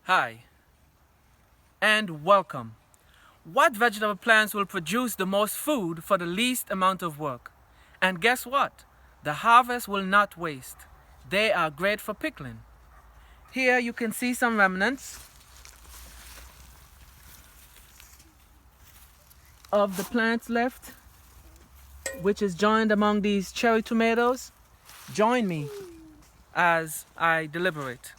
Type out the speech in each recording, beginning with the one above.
Hi, and welcome. What vegetable plants will produce the most food for the least amount of work? And guess what? The harvest will not waste. They are great for pickling. Here you can see some remnants of the plants left, which is joined among these cherry tomatoes. Join me as I deliberate.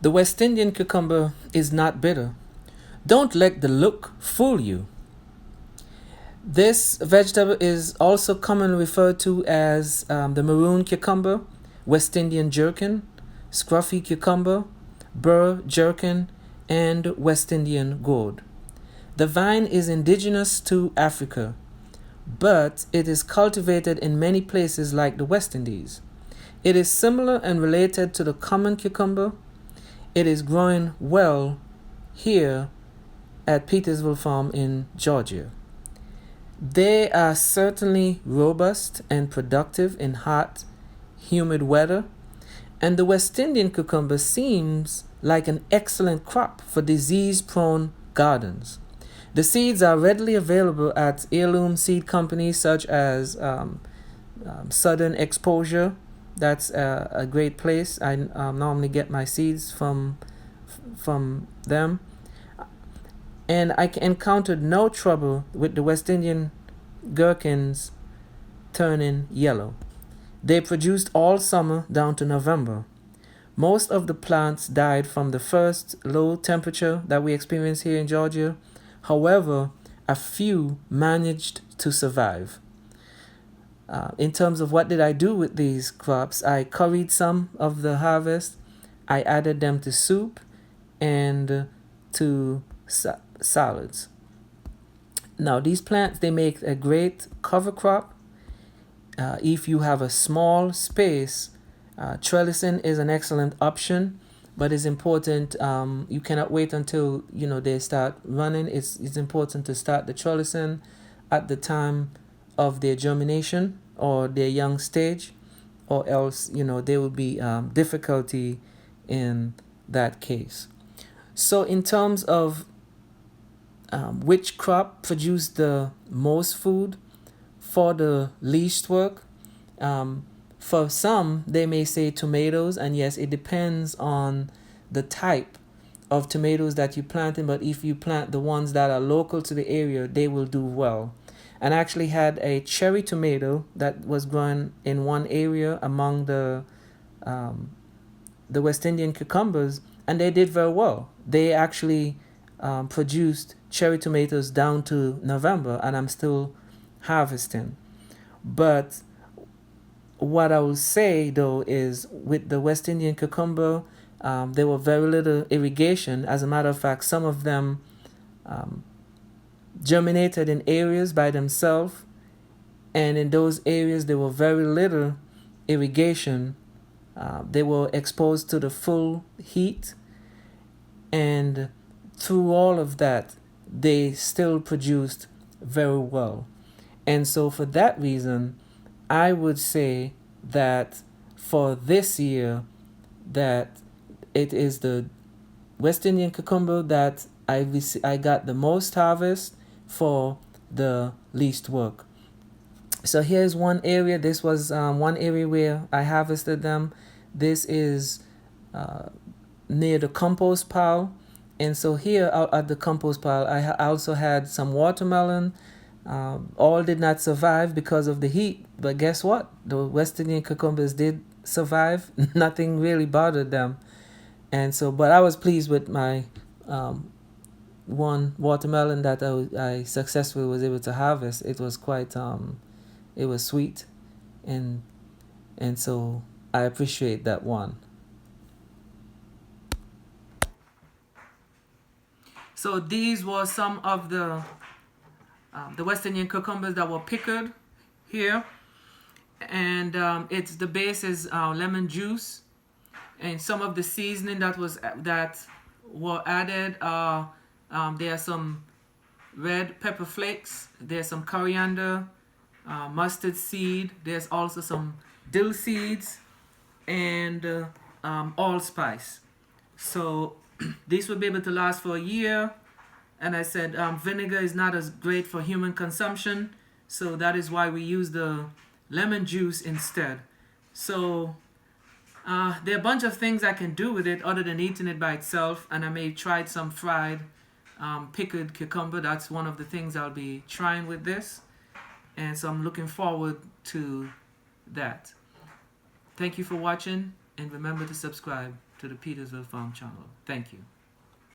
The West Indian cucumber is not bitter. Don't let the look fool you. This vegetable is also commonly referred to as the maroon cucumber, West Indian gherkin, scruffy cucumber, burr gherkin, and West Indian gourd. The vine is indigenous to Africa, but it is cultivated in many places like the West Indies. It is similar and related to the common cucumber. It is growing well here at Petersville Farm in Georgia. They are certainly robust and productive in hot, humid weather, and the West Indian cucumber seems like an excellent crop for disease-prone gardens. The seeds are readily available at heirloom seed companies such as Southern Exposure. That's a great place. I normally get my seeds from them. And I encountered no trouble with the West Indian Gherkins turning yellow. They produced all summer down to November. Most of the plants died from the first low temperature that we experienced here in Georgia. However, a few managed to survive. In terms of what did I do with these crops, I curried some of the harvest. I added them to soup and to salads. Now, these plants, they make a great cover crop. If you have a small space, trellising is an excellent option, but it's important. You cannot wait until they start running. It's important to start the trellising at the time of their germination or their young stage, or else there will be difficulty in that case. So in terms of which crop produced the most food for the least work, for some they may say tomatoes, and yes, it depends on the type of tomatoes that you planting, but if you plant the ones that are local to the area, they will do well. And I actually had a cherry tomato that was grown in one area among the West Indian cucumbers, and they did very well. They actually produced cherry tomatoes down to November, and I'm still harvesting. But what I will say though is with the West Indian cucumber, there were very little irrigation. As a matter of fact, some of them germinated in areas by themselves, and in those areas there were very little irrigation. They were exposed to the full heat, and through all of that they still produced very well. And so for that reason, I would say that for this year, that it is the West Indian cucumber that I got the most harvest for the least work. So here's one area. This was one area where I harvested them. This is near the compost pile. And so here out at the compost pile, I also had some watermelon. All did not survive because of the heat. But guess what? The West Indian cucumbers did survive. Nothing really bothered them. And so, but I was pleased with my one watermelon that I successfully was able to harvest, it was quite it was sweet, and so I appreciate that one. So these were some of the West Indian cucumbers that were pickled here, and it's the base is lemon juice, and some of the seasoning that were added. There are some red pepper flakes. There's some coriander, mustard seed. There's also some dill seeds and allspice. So these will be able to last for a year. And I said vinegar is not as great for human consumption, so that is why we use the lemon juice instead. So there are a bunch of things I can do with it other than eating it by itself, and I may try some fried pickled cucumber. That's one of the things I'll be trying with this, and so I'm looking forward to that. Thank you for watching, and remember to subscribe to the Petersville Farm channel. Thank you.